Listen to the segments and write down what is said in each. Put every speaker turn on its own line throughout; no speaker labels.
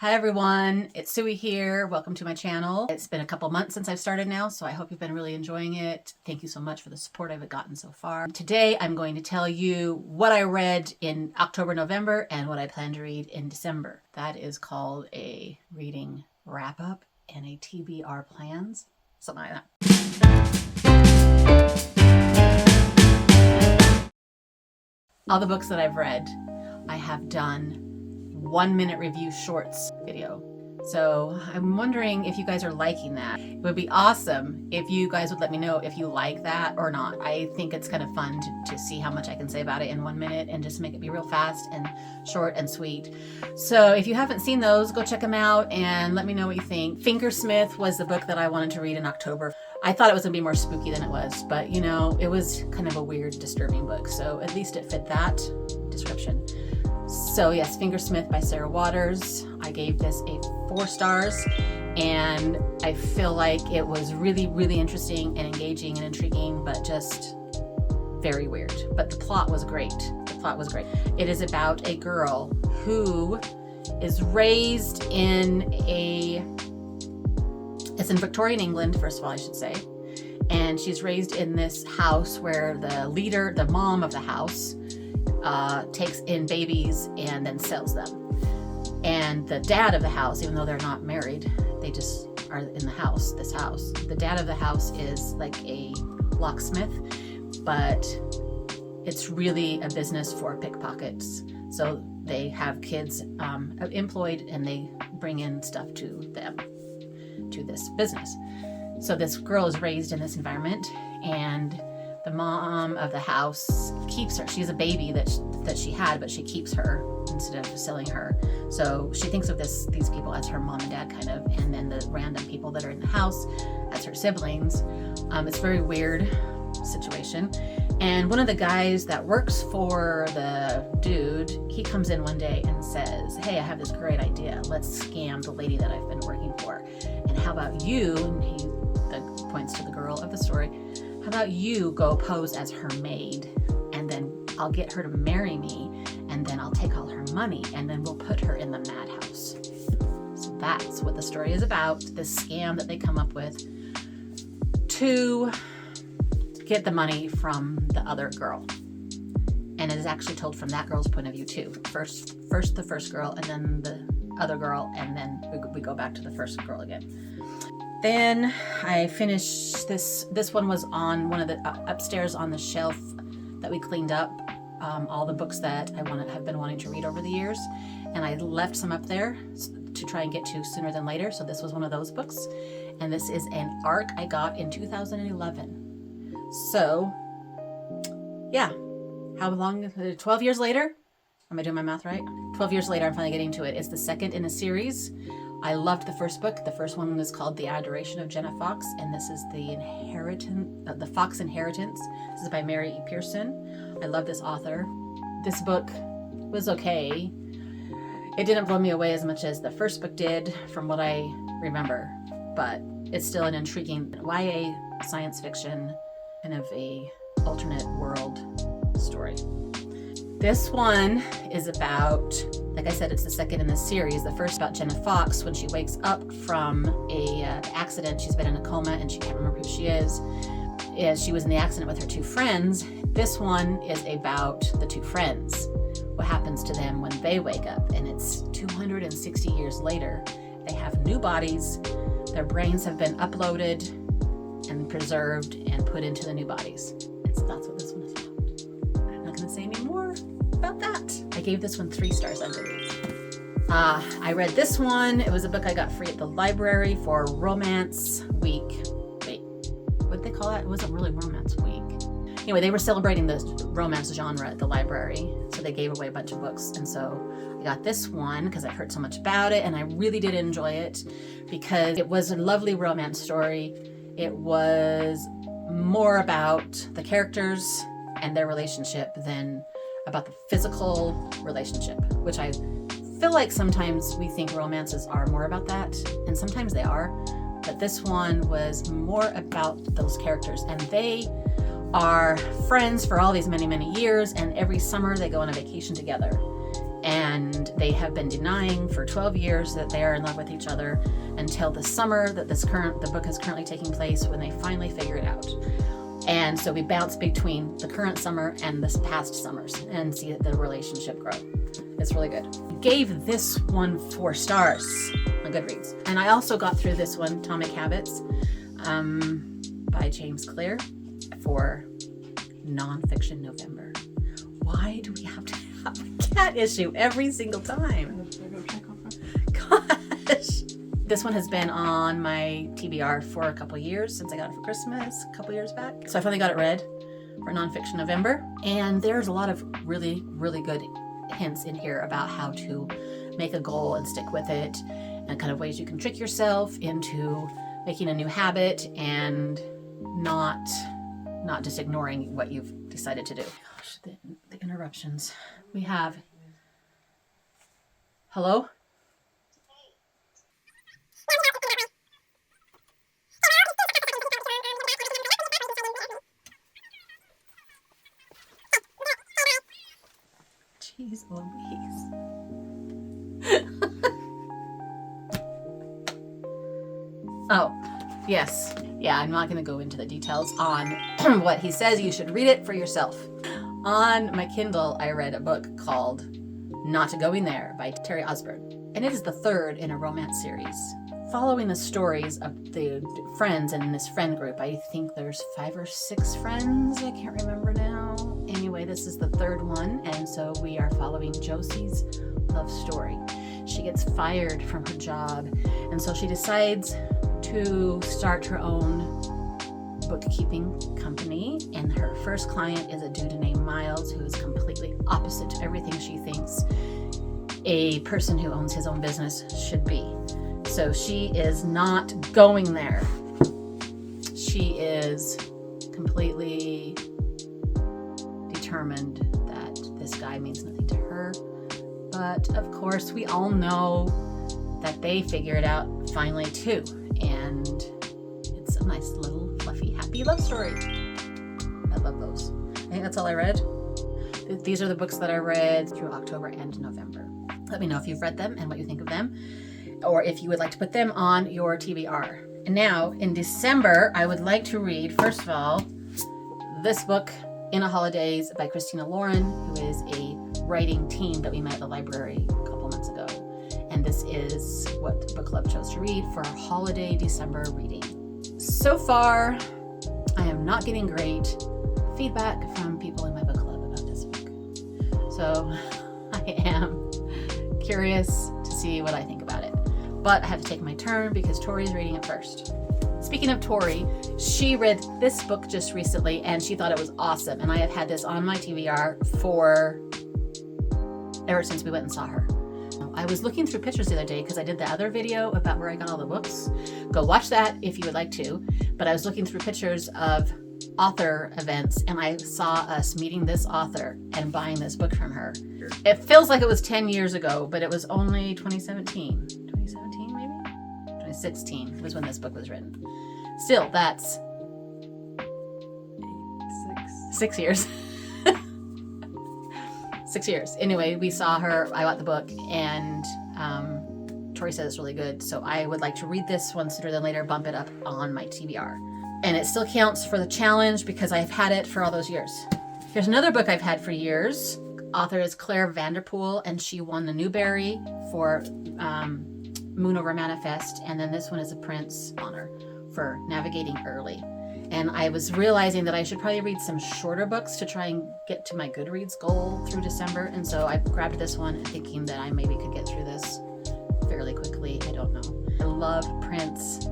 Hi everyone, it's Suey here. Welcome to my channel. It's been a couple months since I've started now, so I hope you've been really enjoying it. Thank you so much for the support I've gotten so far. Today I'm going to tell you what I read in October, November, and what I plan to read in December. That is called a reading wrap-up and a TBR plans, something like that. All the books that I've read, I have done 1-minute review shorts video. So I'm wondering if you guys are liking that. It would be awesome if you guys would let me know if you like that or not. I think it's kind of fun to see how much I can say about it in 1 minute and just make it be real fast and short and sweet. So if you haven't seen those, go check them out and let me know what you think. Fingersmith was the book that I wanted to read in October. I thought it was gonna be more spooky than it was, but you know, it was kind of a weird, disturbing book. So at least it fit that description. So yes, Fingersmith by Sarah Waters. I gave this a 4 stars and I feel like it was really, really interesting and engaging and intriguing, but just very weird. But the plot was great. The plot was great. It is about a girl who is raised it's in Victorian England, first of all, I should say. And she's raised in this house where the mom of the house, takes in babies and then sells them. And the dad of the house, even though they're not married, they just are in the house, this house. The dad of the house is like a locksmith, but it's really a business for pickpockets. So they have kids employed and they bring in stuff to them, to this business. So this girl is raised in this environment and the mom of the house keeps her. She's a baby that she had, but she keeps her instead of selling her. So she thinks of these people as her mom and dad kind of, and then the random people that are in the house as her siblings. It's a very weird situation. And one of the guys that works for the dude, he comes in one day and says, "Hey, I have this great idea. Let's scam the lady that I've been working for. And how about you," and he points to the girl of the story, "how about you go pose as her maid and then I'll get her to marry me and then I'll take all her money and then we'll put her in the madhouse." So that's what the story is about, this scam that they come up with to get the money from the other girl. And it is actually told from that girl's point of view too. First the first girl and then the other girl, and then we go back to the first girl again. Then I finished this one was on one of the upstairs on the shelf that we cleaned up, all the books that I have been wanting to read over the years, and I left some up there to try and get to sooner than later. So this was one of those books, and this is an ARC I got in 2011. So yeah, how long? 12 years later? Am I doing my math right? 12 years later, I'm finally getting to it. It's the second in a series. I loved the first book. The first one was called The Adoration of Jenna Fox, and this is the Fox Inheritance. This is by Mary E. Pearson. I love this author. This book was okay. It didn't blow me away as much as the first book did, from what I remember, but it's still an intriguing YA science fiction, kind of a alternate world story. This one is about, like I said, it's the second in the series. The first about Jenna Fox when she wakes up from a accident. She's been in a coma and she can't remember who she is. She was in the accident with her 2 friends. This one is about the 2 friends, what happens to them when they wake up. And it's 260 years later. They have new bodies. Their brains have been uploaded and preserved and put into the new bodies. And so that's what this one is about. I'm not going to say any more about that. I gave this one 3 stars on Goodreads. I read this one. It was a book I got free at the library for Romance Week. Wait, what'd they call that? It wasn't really Romance Week. Anyway, they were celebrating the romance genre at the library, so they gave away a bunch of books. And so I got this one because I heard so much about it, and I really did enjoy it because it was a lovely romance story. It was more about the characters and their relationship than about the physical relationship, which I feel like sometimes we think romances are more about that, and sometimes they are, but this one was more about those characters, and they are friends for all these many, many years, and every summer they go on a vacation together. and they have been denying for 12 years that they are in love with each other until the summer that the book is currently taking place, when they finally figure it out. And so we bounce between the current summer and the past summers and see the relationship grow. It's really good. Gave this one 4 stars on Goodreads. And I also got through this one, Atomic Habits, by James Clear, for Nonfiction November. Why do we have to have a cat issue every single time? Gosh. This one has been on my TBR for a couple years, since I got it for Christmas a couple years back. So I finally got it read for Nonfiction November. And there's a lot of really, really good hints in here about how to make a goal and stick with it, and kind of ways you can trick yourself into making a new habit and not just ignoring what you've decided to do. Gosh, the interruptions. We have, hello? Jeez Louise. Oh, yes. Yeah, I'm not going to go into the details on what he says. You should read it for yourself. On my Kindle, I read a book called Not Going There by Terry Osborne. And it is the 3rd in a romance series, following the stories of the friends in this friend group. I think there's 5 or 6 friends. I can't remember now. Anyway, this is the 3rd one. And so we are following Josie's love story. She gets fired from her job. And so she decides to start her own bookkeeping company, and her first client is a dude named Miles, who is completely opposite to everything she thinks a person who owns his own business should be. So she is not going there. She is completely determined that this guy means nothing to her. But of course, we all know that they figure it out finally too. And it's a nice little fluffy, happy love story. I love those. I think that's all I read. These are the books that I read through October and November. Let me know if you've read them and what you think of them, or if you would like to put them on your TBR. And now, in December, I would like to read, first of all, this book, In a Holidays by Christina Lauren, who is a writing teen that we met at the library a couple months ago. And this is what the book club chose to read for our holiday December reading. So far, I am not getting great feedback from people in my book club about this book. So I am curious to see what I think about it. But I have to take my turn because Tori's reading it first. Speaking of Tori, she read this book just recently and she thought it was awesome. And I have had this on my TBR ever since we went and saw her. I was looking through pictures the other day because I did the other video about where I got all the books. Go watch that if you would like to. But I was looking through pictures of author events and I saw us meeting this author and buying this book from her. It feels like it was 10 years ago, but it was only 2017. 2017 maybe? 2016 was when this book was written. Still, that's 6 years. 6 years. Anyway, we saw her, I got the book, and Tori said it's really good. So I would like to read this one sooner than later, bump it up on my TBR. And it still counts for the challenge because I've had it for all those years. Here's another book I've had for years. Author is Claire Vanderpool, and she won the Newbery for Moon Over Manifest. And then this one is a Prince honor for Navigating Early. And I was realizing that I should probably read some shorter books to try and get to my Goodreads goal through December. And so I grabbed this one thinking that I maybe could get through this fairly quickly. I don't know. I love Prince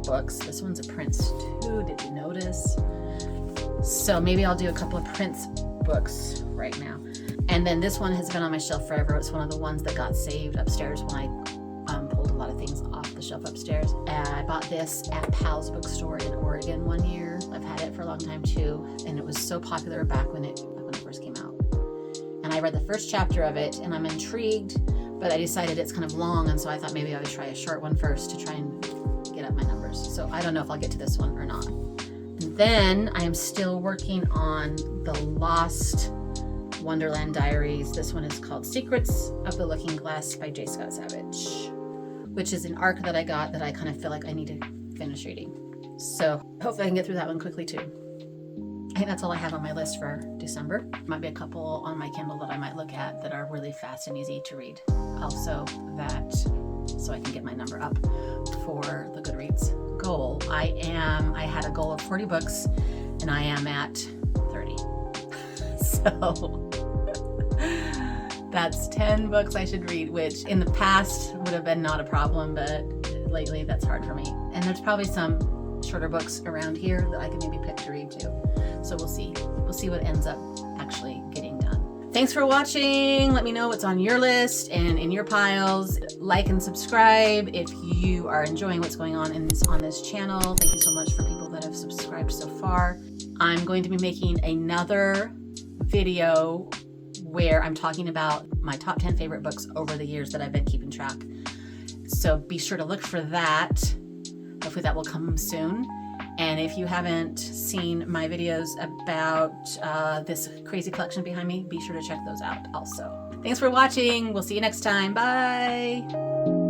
books. This one's a Prince too. Did you notice? So maybe I'll do a couple of Prince books right now. And then this one has been on my shelf forever. It's one of the ones that got saved upstairs when I pulled a lot of things off the shelf upstairs. And I bought this at Pal's bookstore in Oregon one year. I've had it for a long time too, and it was so popular back when it first came out. And I read the first chapter of it, and I'm intrigued, but I decided it's kind of long, and so I thought maybe I would try a short one first to try and get up my numbers. So I don't know if I'll get to this one or not. And then I am still working on the Lost Wonderland Diaries. This one is called Secrets of the Looking Glass by J. Scott Savage, which is an arc that I got that I kind of feel like I need to finish reading. So hopefully I can get through that one quickly too. I think that's all I have on my list for December. Might be a couple on my Kindle that I might look at that are really fast and easy to read. Also that, so I can get my number up for the Goodreads goal. I had a goal of 40 books and I am at 30. So that's 10 books I should read, which in the past would have been not a problem, but lately that's hard for me. And there's probably some shorter books around here that I can maybe pick to read too. So we'll see. We'll see what ends up actually getting done. Thanks for watching. Let me know what's on your list and in your piles. Like and subscribe if you are enjoying what's going on this channel. Thank you so much for people that have subscribed so far. I'm going to be making another video where I'm talking about my top 10 favorite books over the years that I've been keeping track. So be sure to look for that. Hopefully that will come soon. And if you haven't seen my videos about this crazy collection behind me, be sure to check those out also. Thanks for watching. We'll see you next time. Bye.